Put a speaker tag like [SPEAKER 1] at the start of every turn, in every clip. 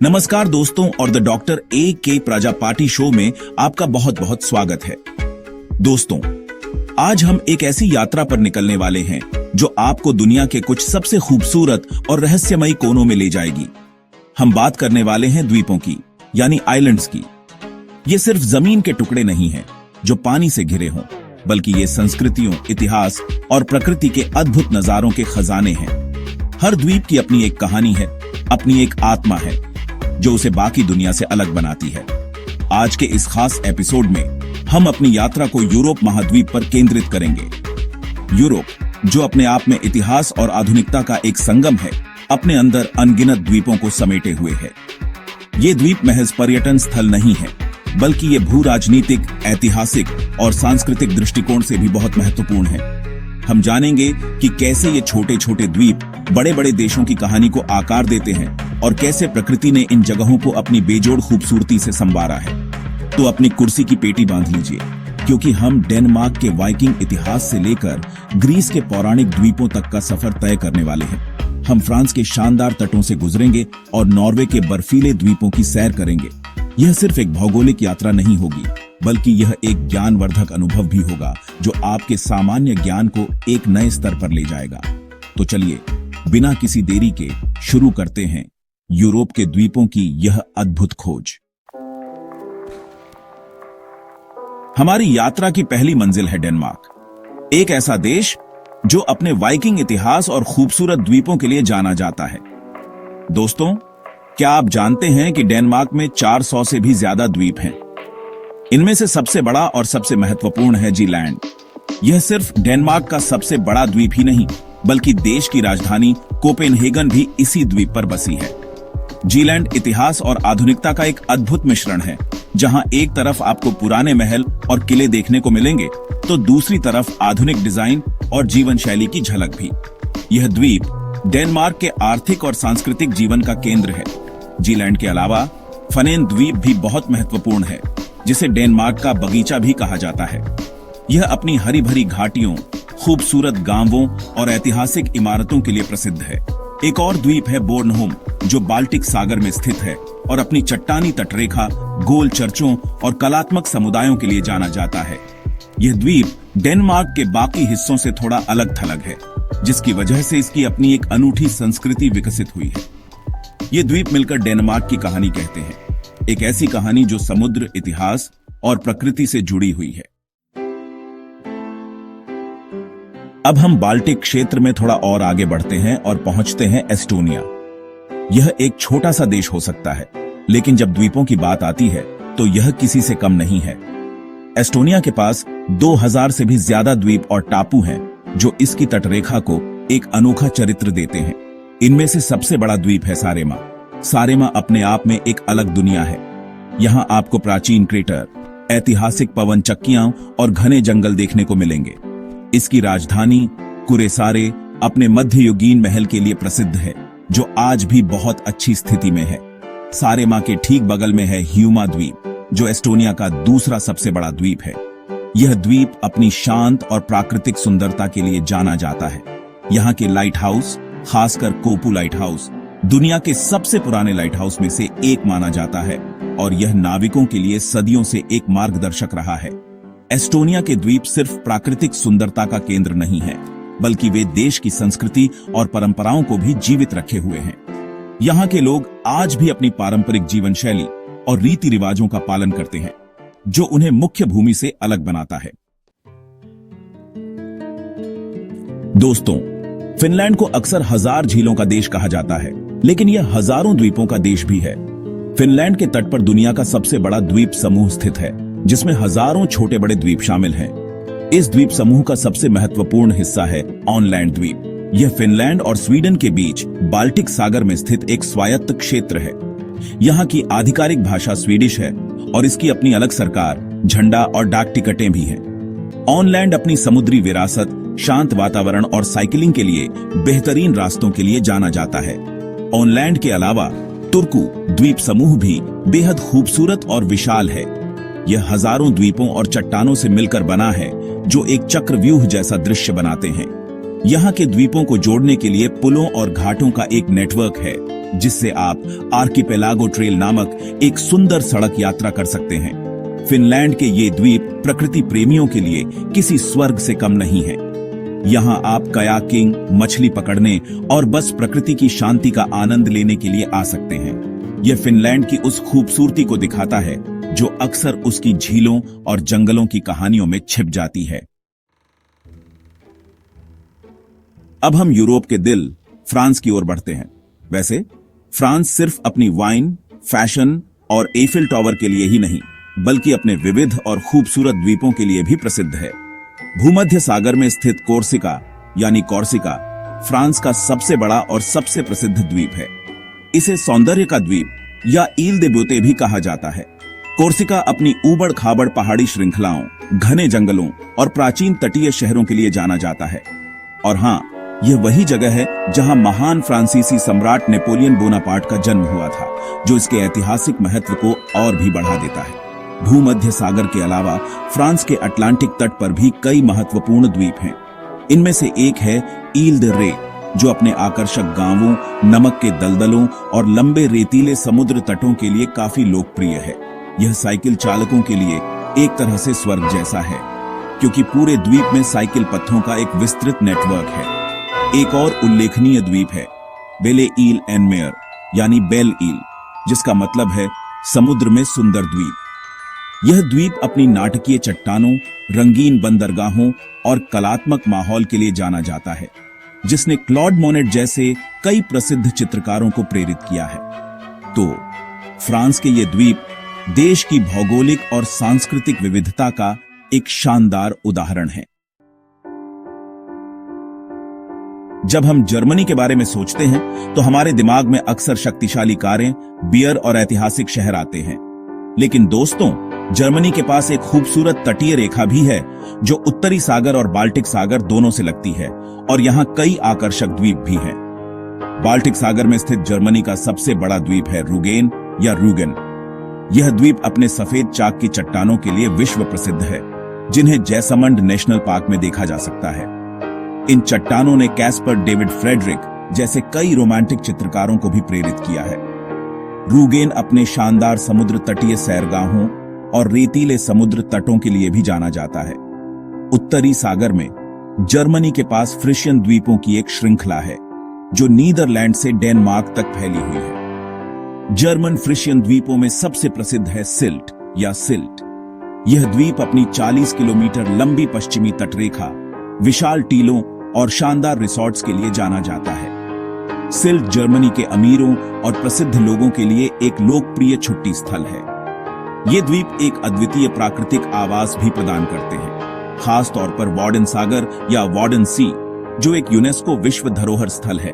[SPEAKER 1] नमस्कार दोस्तों और द डॉक्टर ए के प्रजापाटी शो में आपका बहुत बहुत स्वागत है। दोस्तों, आज हम एक ऐसी यात्रा पर निकलने वाले हैं जो आपको दुनिया के कुछ सबसे खूबसूरत और रहस्यमयी कोनों में ले जाएगी। हम बात करने वाले हैं द्वीपों की, यानी आइलैंड्स की। ये सिर्फ जमीन के टुकड़े नहीं हैं जो पानी से घिरे हों, बल्कि ये संस्कृतियों, इतिहास और प्रकृति के अद्भुत नजारों के खजाने हैं। हर द्वीप की अपनी एक कहानी है, अपनी एक आत्मा है जो उसे बाकी दुनिया से अलग बनाती है। आज के इस खास एपिसोड में हम अपनी यात्रा को यूरोप महाद्वीप पर केंद्रित करेंगे। यूरोप, जो अपने आप में इतिहास और आधुनिकता का एक संगम है, अपने अंदर अनगिनत द्वीपों को समेटे हुए है। ये द्वीप महज पर्यटन स्थल नहीं है, बल्कि ये भू राजनीतिक, ऐतिहासिक और सांस्कृतिक दृष्टिकोण से भी बहुत महत्वपूर्ण है। हम जानेंगे कि कैसे ये छोटे छोटे द्वीप बड़े बड़े देशों की कहानी को आकार देते हैं और कैसे प्रकृति ने इन जगहों को अपनी बेजोड़ खूबसूरती से संवारा है। तो अपनी कुर्सी की पेटी बांध लीजिए, क्योंकि हम डेनमार्क के वाइकिंग इतिहास से लेकर ग्रीस के पौराणिक द्वीपों तक का सफर तय करने वाले हैं। हम फ्रांस के शानदार तटों से गुजरेंगे और नॉर्वे के बर्फीले द्वीपों की सैर करेंगे। यह सिर्फ एक भौगोलिक यात्रा नहीं होगी, बल्कि यह एक ज्ञानवर्धक अनुभव भी होगा जो आपके सामान्य ज्ञान को एक नए स्तर पर ले जाएगा। तो चलिए, बिना किसी देरी के शुरू करते हैं यूरोप के द्वीपों की यह अद्भुत खोज। हमारी यात्रा की पहली मंजिल है डेनमार्क, एक ऐसा देश जो अपने वाइकिंग इतिहास और खूबसूरत द्वीपों के लिए जाना जाता है। दोस्तों, क्या आप जानते हैं कि डेनमार्क में 400 से भी ज्यादा द्वीप हैं? इनमें से सबसे बड़ा और सबसे महत्वपूर्ण है जीलैंड। यह सिर्फ डेनमार्क का सबसे बड़ा द्वीप ही नहीं, बल्कि देश की राजधानी कोपेनहेगन भी इसी द्वीप पर बसी है। जीलैंड इतिहास और आधुनिकता का एक अद्भुत मिश्रण है, जहां एक तरफ आपको पुराने महल और किले देखने को मिलेंगे, तो दूसरी तरफ आधुनिक डिजाइन और जीवन शैली की झलक भी। यह द्वीप डेनमार्क के आर्थिक और सांस्कृतिक जीवन का केंद्र है। जीलैंड के अलावा फनेन द्वीप भी बहुत महत्वपूर्ण है, जिसे डेनमार्क का बगीचा भी कहा जाता है। यह अपनी हरी भरी घाटियों, खूबसूरत गांवों और ऐतिहासिक इमारतों के लिए प्रसिद्ध है। एक और द्वीप है बोर्नहोम, जो बाल्टिक सागर में स्थित है और अपनी चट्टानी तटरेखा, गोल चर्चों और कलात्मक समुदायों के लिए जाना जाता है। यह द्वीप डेनमार्क के बाकी हिस्सों से थोड़ा अलग थलग है, जिसकी वजह से इसकी अपनी एक अनूठी संस्कृति विकसित हुई है। ये द्वीप मिलकर डेनमार्क की कहानी कहते हैं, एक ऐसी कहानी जो समुद्र, इतिहास और प्रकृति से जुड़ी हुई है। अब हम बाल्टिक क्षेत्र में थोड़ा और आगे बढ़ते हैं और पहुंचते हैं एस्टोनिया। यह एक छोटा सा देश हो सकता है, लेकिन जब द्वीपों की बात आती है तो यह किसी से कम नहीं है। एस्टोनिया के पास 2000 से भी ज्यादा द्वीप और टापू हैं, जो इसकी तटरेखा को एक अनोखा चरित्र देते हैं। इनमें से सबसे बड़ा द्वीप है सारेमा। सारेमा अपने आप में एक अलग दुनिया है। यहाँ आपको प्राचीन क्रेटर, ऐतिहासिक पवन चक्कियां और घने जंगल देखने को मिलेंगे। इसकी राजधानी कुरेसारे अपने मध्ययुगीन महल के लिए प्रसिद्ध है, जो आज भी बहुत अच्छी स्थिति में है। सारेमा के ठीक बगल में है ह्यूमा द्वीप, जो एस्टोनिया का दूसरा सबसे बड़ा द्वीप है। यह द्वीप अपनी शांत और प्राकृतिक सुंदरता के लिए जाना जाता है। यहाँ के लाइट हाउस, खासकर कोपू लाइट हाउस, दुनिया के सबसे पुराने लाइट हाउस में से एक माना जाता है और यह नाविकों के लिए सदियों से एक मार्गदर्शक रहा है। एस्टोनिया के द्वीप सिर्फ प्राकृतिक सुंदरता का केंद्र नहीं है, बल्कि वे देश की संस्कृति और परंपराओं को भी जीवित रखे हुए हैं। यहाँ के लोग आज भी अपनी पारंपरिक जीवन शैली और रीति रिवाजों का पालन करते हैं, जो उन्हें मुख्य भूमि से अलग बनाता है। दोस्तों, फिनलैंड को अक्सर 1000 झीलों का देश कहा जाता है, लेकिन यह हजारों द्वीपों का देश भी है। फिनलैंड के तट पर दुनिया का सबसे बड़ा द्वीप समूह स्थित है, जिसमें हजारों छोटे बड़े द्वीप शामिल हैं। इस द्वीप समूह का सबसे महत्वपूर्ण हिस्सा है ऑनलैंड द्वीप। यह फिनलैंड और स्वीडन के बीच बाल्टिक सागर में स्थित एक स्वायत्त क्षेत्र है। यहाँ की आधिकारिक भाषा स्वीडिश है और इसकी अपनी अलग सरकार, झंडा और डाक टिकटें भी हैं। ऑनलैंड अपनी समुद्री विरासत, शांत वातावरण और साइकिलिंग के लिए बेहतरीन रास्तों के लिए जाना जाता है। ऑनलैंड के अलावा तुर्कू द्वीप समूह भी बेहद खूबसूरत और विशाल है। यह हजारों द्वीपों और चट्टानों से मिलकर बना है, जो एक चक्रव्यूह जैसा दृश्य बनाते हैं। यहाँ के द्वीपों को जोड़ने के लिए पुलों और घाटों का एक नेटवर्क है, जिससे आप आर्किपेलागो ट्रेल नामक एक सुंदर सड़क यात्रा कर सकते हैं। फिनलैंड के ये द्वीप प्रकृति प्रेमियों के लिए किसी स्वर्ग से कम नहीं है। यहाँ आप कयाकिंग, मछली पकड़ने और बस प्रकृति की शांति का आनंद लेने के लिए आ सकते हैं। यह फिनलैंड की उस खूबसूरती को दिखाता है जो अक्सर उसकी झीलों और जंगलों की कहानियों में छिप जाती है। अब हम यूरोप के दिल फ्रांस की ओर बढ़ते हैं। वैसे फ्रांस सिर्फ अपनी वाइन, फैशन और एफिल टावर के लिए ही नहीं, बल्कि अपने विविध और खूबसूरत द्वीपों के लिए भी प्रसिद्ध है। भूमध्य सागर में स्थित कोर्सिका यानी कॉर्सिका फ्रांस का सबसे बड़ा और सबसे प्रसिद्ध द्वीप है। इसे सौंदर्य का द्वीप या ईल दे ब्योते भी कहा जाता है। कोर्सिका अपनी ऊबड़ खाबड़ पहाड़ी श्रृंखलाओं, घने जंगलों और प्राचीन तटीय शहरों के लिए जाना जाता है। और हाँ, यह वही जगह है जहां महान फ्रांसीसी सम्राट नेपोलियन बोनापार्ट का जन्म हुआ था, जो इसके ऐतिहासिक महत्व को और भी बढ़ा देता है। भूमध्य सागर के अलावा फ्रांस के अटलांटिक तट पर भी कई महत्वपूर्ण द्वीप हैं। इनमें से एक है ईल दे रे, जो अपने आकर्षक गांवों, नमक के दलदलों और लंबे रेतीले समुद्र तटों के लिए काफी लोकप्रिय है। यह साइकिल चालकों के लिए एक तरह से स्वर्ग जैसा है, क्योंकि पूरे द्वीप में साइकिल पथों का एक विस्तृत नेटवर्क है। एक और उल्लेखनीय द्वीप है बेले ईल एन मेयर यानी बेल ईल, जिसका मतलब है समुद्र में सुंदर द्वीप। यह द्वीप अपनी नाटकीय चट्टानों, रंगीन बंदरगाहों और कलात्मक माहौल के लिए जाना जाता है, जिसने क्लॉड मोनेट जैसे कई प्रसिद्ध चित्रकारों को प्रेरित किया है। तो फ्रांस के ये द्वीप देश की भौगोलिक और सांस्कृतिक विविधता का एक शानदार उदाहरण है। जब हम जर्मनी के बारे में सोचते हैं तो हमारे दिमाग में अक्सर शक्तिशाली कारें, बियर और ऐतिहासिक शहर आते हैं। लेकिन दोस्तों, जर्मनी के पास एक खूबसूरत तटीय रेखा भी है जो उत्तरी सागर और बाल्टिक सागर दोनों से लगती है, और यहाँ कई आकर्षक द्वीप भी हैं। बाल्टिक सागर में स्थित जर्मनी का सबसे बड़ा द्वीप है रूगेन या रूगन। यह द्वीप अपने सफेद चाक की चट्टानों के लिए विश्व प्रसिद्ध है, जिन्हें जैसमंड नेशनल पार्क में देखा जा सकता है। इन चट्टानों ने कैस्पर डेविड फ्रेडरिक जैसे कई रोमांटिक चित्रकारों को भी प्रेरित किया है। रूगेन अपने शानदार समुद्र तटीय सैरगाहों और रेतीले समुद्र तटों के लिए भी जाना जाता है। उत्तरी सागर में जर्मनी के पास फ्रिशियन द्वीपों की एक श्रृंखला है, जो नीदरलैंड से डेनमार्क तक फैली हुई है। जर्मन फ्रिशियन द्वीपों में सबसे प्रसिद्ध है सिल्ट या सिल्ट। यह द्वीप अपनी 40 किलोमीटर लंबी पश्चिमी तटरेखा, विशाल टीलों और शानदार रिसॉर्ट्स के लिए जाना जाता है। सिल्ट जर्मनी के अमीरों और प्रसिद्ध लोगों के लिए एक लोकप्रिय छुट्टी स्थल है। ये द्वीप एक अद्वितीय प्राकृतिक आवास भी प्रदान करते हैं, खास तौर पर वार्डन सागर या वार्डन सी, जो एक यूनेस्को विश्व धरोहर स्थल है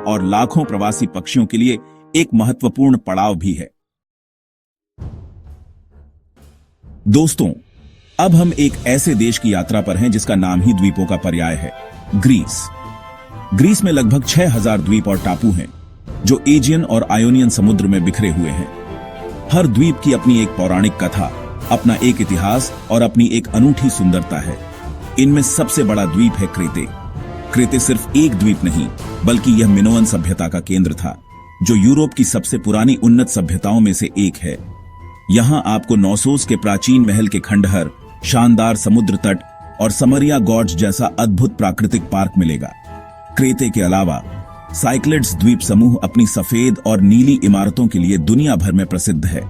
[SPEAKER 1] और लाखों प्रवासी पक्षियों के लिए एक महत्वपूर्ण पड़ाव भी है। दोस्तों, अब हम एक ऐसे देश की यात्रा पर हैं जिसका नाम ही द्वीपों का पर्याय है, ग्रीस। ग्रीस में लगभग 6000 द्वीप और टापू हैं, जो एजियन और आयोनियन समुद्र में बिखरे हुए हैं। हर द्वीप की अपनी एक पौराणिक कथा, अपना एक इतिहास और अपनी एक अनूठी सुंदरता है। इनमें सबसे बड़ा द्वीप है क्रेते। क्रेते सिर्फ एक द्वीप नहीं, बल्कि यह मिनोअन सभ्यता का केंद्र था, जो यूरोप की सबसे पुरानी उन्नत सभ्यताओं में से एक है। यहाँ आपको नौसोस के प्राचीन महल के खंडहर, शानदार समुद्र तट और समरिया गॉर्ज जैसा अद्भुत प्राकृतिक पार्क मिलेगा। क्रेते के अलावा साइक्लेड्स द्वीप समूह अपनी सफेद और नीली इमारतों के लिए दुनिया भर में प्रसिद्ध है।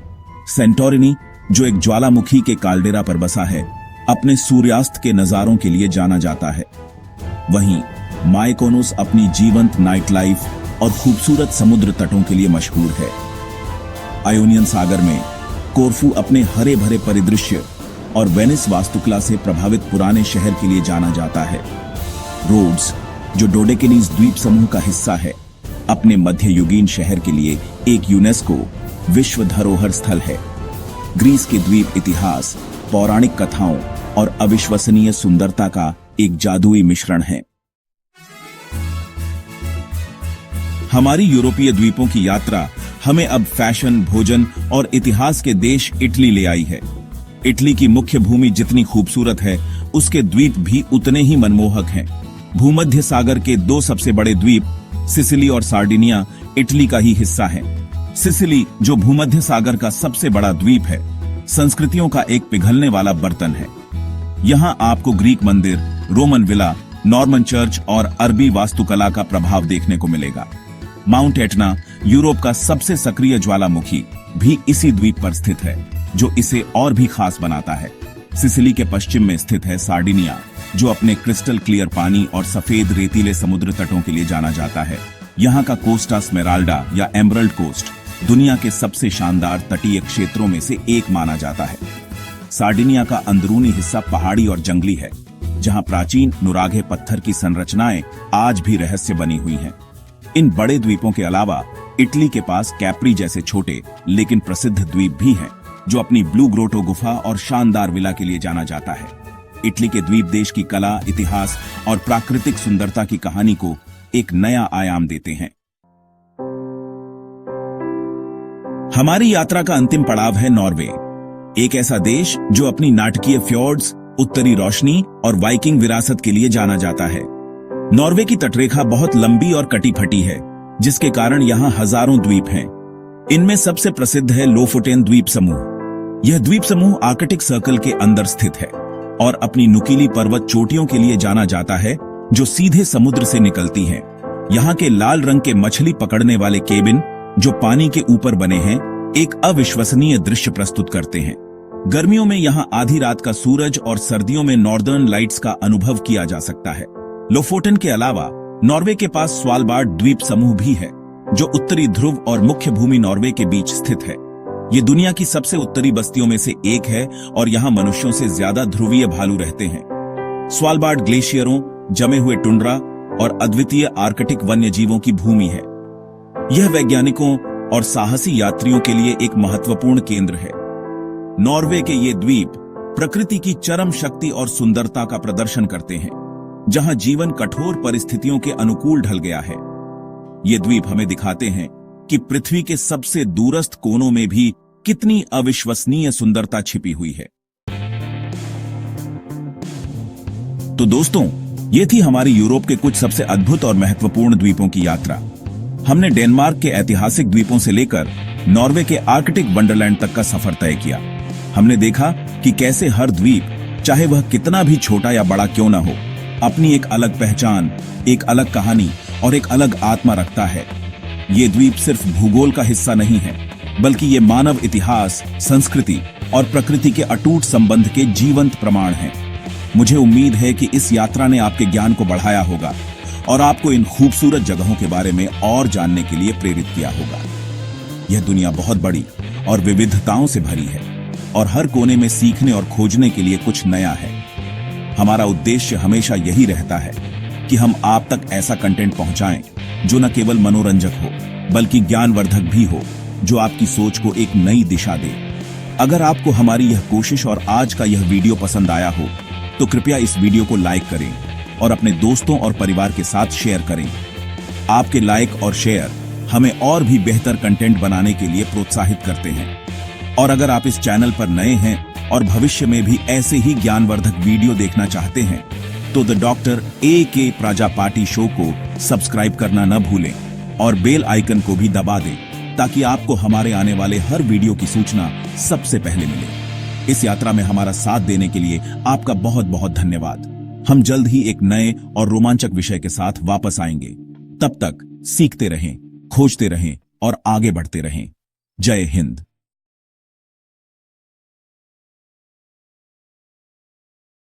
[SPEAKER 1] सेंटोरिनी, जो एक ज्वालामुखी के काल्डेरा पर बसा है, अपने सूर्यास्त के नजारों के लिए जाना जाता है। वहीं माइकोनोस अपनी जीवंत नाइट लाइफ और खूबसूरत समुद्र तटों के लिए मशहूर है। आयोनियन सागर में कोरफू अपने हरे भरे परिदृश्य और वेनिस वास्तुकला से प्रभावित पुराने शहर के लिए जाना जाता है। रोड्स, जो डोडेकेनीज द्वीप समूह का हिस्सा है, अपने मध्ययुगीन शहर के लिए एक यूनेस्को विश्व धरोहर स्थल है। ग्रीस के द्वीप इतिहास, पौराणिक कथाओं और अविश्वसनीय सुंदरता का एक जादुई मिश्रण है। हमारी यूरोपीय द्वीपों की यात्रा हमें अब फैशन, भोजन और इतिहास के देश इटली ले आई है। इटली की मुख्य भूमि जितनी खूबसूरत है, उसके द्वीप भी उतने ही मनमोहक हैं। भूमध्य सागर के दो सबसे बड़े द्वीप सिसिली और सार्डिनिया इटली का ही हिस्सा है। सिसिली, जो भूमध्य सागर का सबसे बड़ा द्वीप है, संस्कृतियों का एक पिघलने वाला बर्तन है। यहाँ आपको ग्रीक मंदिर, रोमन विला, नॉर्मन चर्च और अरबी वास्तुकला का प्रभाव देखने को मिलेगा। माउंट एटना, यूरोप का सबसे सक्रिय ज्वालामुखी, भी इसी द्वीप पर स्थित है, जो इसे और भी खास बनाता है। सिसिली के पश्चिम में स्थित है सार्डिनिया, जो अपने क्रिस्टल क्लियर पानी और सफेद रेतीले समुद्र तटों के लिए जाना जाता है। यहाँ का कोस्टा स्मेराल्डा या एमरल्ड कोस्ट दुनिया के सबसे शानदार तटीय क्षेत्रों में से एक माना जाता है। सार्डिनिया का अंदरूनी हिस्सा पहाड़ी और जंगली है, जहाँ प्राचीन नुरागे पत्थर की संरचनाएं आज भी रहस्य बनी हुई हैं। इन बड़े द्वीपों के अलावा इटली के पास कैप्री जैसे छोटे लेकिन प्रसिद्ध द्वीप भी हैं, जो अपनी ब्लू ग्रोटो गुफा और शानदार विला के लिए जाना जाता है। इटली के द्वीप देश की कला, इतिहास और प्राकृतिक सुंदरता की कहानी को एक नया आयाम देते हैं। हमारी यात्रा का अंतिम पड़ाव है नॉर्वे, एक ऐसा देश जो अपनी नाटकीय फ्योर्ड्स, उत्तरी रोशनी और वाइकिंग विरासत के लिए जाना जाता है। नॉर्वे की तटरेखा बहुत लंबी और कटी फटी है, जिसके कारण यहाँ हजारों द्वीप हैं। इनमें सबसे प्रसिद्ध है लोफोटेन द्वीप समूह। यह द्वीप समूह आर्कटिक सर्कल के अंदर स्थित है और अपनी नुकीली पर्वत चोटियों के लिए जाना जाता है, जो सीधे समुद्र से निकलती हैं। यहाँ के लाल रंग के मछली पकड़ने वाले केबिन, जो पानी के ऊपर बने हैं, एक अविश्वसनीय दृश्य प्रस्तुत करते हैं। गर्मियों में यहाँ आधी रात का सूरज और सर्दियों में नॉर्दर्न लाइट्स का अनुभव किया जा सकता है। लोफोटेन के अलावा नॉर्वे के पास स्वालबार्ड द्वीप समूह भी है, जो उत्तरी ध्रुव और मुख्य भूमि नॉर्वे के बीच स्थित है। ये दुनिया की सबसे उत्तरी बस्तियों में से एक है और यहाँ मनुष्यों से ज्यादा ध्रुवीय भालू रहते हैं। स्वालबार्ड ग्लेशियरों, जमे हुए टुंड्रा और अद्वितीय आर्कटिक वन्य जीवों की भूमि है। यह वैज्ञानिकों और साहसी यात्रियों के लिए एक महत्वपूर्ण केंद्र है। नॉर्वे के ये द्वीप प्रकृति की चरम शक्ति और सुंदरता का प्रदर्शन करते हैं, जहां जीवन कठोर परिस्थितियों के अनुकूल ढल गया है। ये द्वीप हमें दिखाते हैं कि पृथ्वी के सबसे दूरस्थ कोनों में भी कितनी अविश्वसनीय सुंदरता छिपी हुई है। तो दोस्तों, ये थी हमारी यूरोप के कुछ सबसे अद्भुत और महत्वपूर्ण द्वीपों की यात्रा। हमने डेनमार्क के ऐतिहासिक द्वीपों से लेकर नॉर्वे के आर्कटिक वंडरलैंड तक का सफर तय किया। हमने देखा कि कैसे हर द्वीप, चाहे वह कितना भी छोटा या बड़ा क्यों ना हो, अपनी एक अलग पहचान, एक अलग कहानी और एक अलग आत्मा रखता है। ये द्वीप सिर्फ भूगोल का हिस्सा नहीं है, बल्कि ये मानव इतिहास, संस्कृति और प्रकृति के अटूट संबंध के जीवंत प्रमाण हैं। मुझे उम्मीद है कि इस यात्रा ने आपके ज्ञान को बढ़ाया होगा और आपको इन खूबसूरत जगहों के बारे में और जानने के लिए प्रेरित किया होगा। यह दुनिया बहुत बड़ी और विविधताओं से भरी है और हर कोने में सीखने और खोजने के लिए कुछ नया है। हमारा उद्देश्य हमेशा यही रहता है कि हम आप तक ऐसा कंटेंट पहुंचाएं जो न केवल मनोरंजक हो, बल्कि ज्ञानवर्धक भी हो, जो आपकी सोच को एक नई दिशा दे। अगर आपको हमारी यह कोशिश और आज का यह वीडियो पसंद आया हो, तो कृपया इस वीडियो को लाइक करें और अपने दोस्तों और परिवार के साथ शेयर करें। आपके लाइक और शेयर हमें और भी बेहतर कंटेंट बनाने के लिए प्रोत्साहित करते हैं। और अगर आप इस चैनल पर नए हैं और भविष्य में भी ऐसे ही ज्ञानवर्धक वीडियो देखना चाहते हैं, तो द डॉक्टर ए.के. प्रजापाटी शो को सब्सक्राइब करना न भूलें और बेल आइकन को भी दबा दें, ताकि आपको हमारे आने वाले हर वीडियो की सूचना सबसे पहले मिले। इस यात्रा में हमारा साथ देने के लिए आपका बहुत बहुत धन्यवाद। हम जल्द ही एक नए और रोमांचक विषय के साथ वापस आएंगे। तब तक सीखते रहें, खोजते रहें और आगे बढ़ते रहें। जय हिंद।